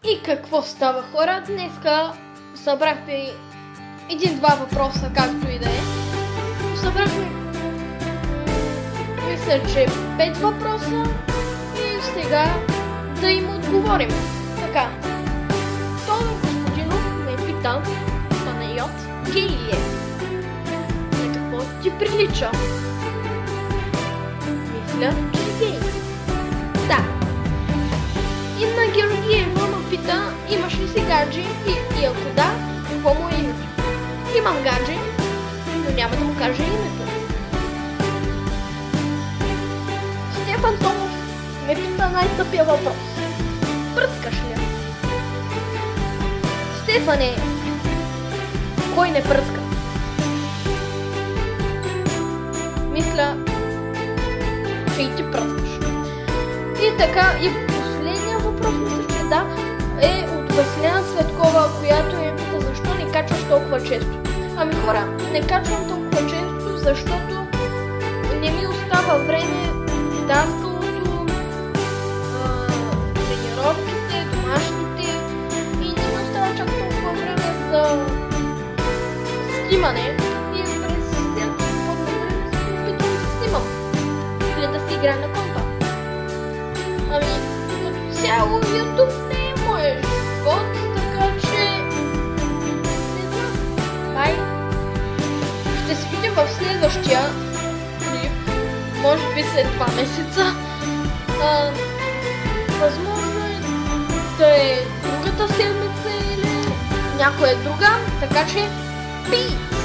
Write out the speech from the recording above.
И какво става, хора? Днеска събрахме един-два въпроса, както и да е. Събрахме, мисля, че 5 въпроса и сега да им отговорим. Така, Тодор Господинов ме пита, Панайот, гей ли е? На какво ти прилича? Мисля, че е гей. Да. Инна Георгиева ме пита, имаш ли си гадже и ако да, какво му е името? Имам гадже, но няма да му кажа името. Стефан Томов ме пита най-тъпия въпрос. Пръскаш ли? Стефане, кой не пръска? Мисля, че и ти пръскаш. И така, и последния въпрос, мисля, че да, е от Василена Цветкова, която ме пита защо не качваш толкова често. Ами хора, не качвам толкова често, защото не ми остава време давкалото, тренировките, домашните и не ми остава чак толкова време за снимане. И през цялото свободно време се опитвам да снимам или да си играя на компа. Ами, като цяло YouTube не е моят живот, така че не знам. Бай! Ще се видим в следващия клип, може би след 2 месеца. Възможно е да е другата седмица или някоя друга, така че peace!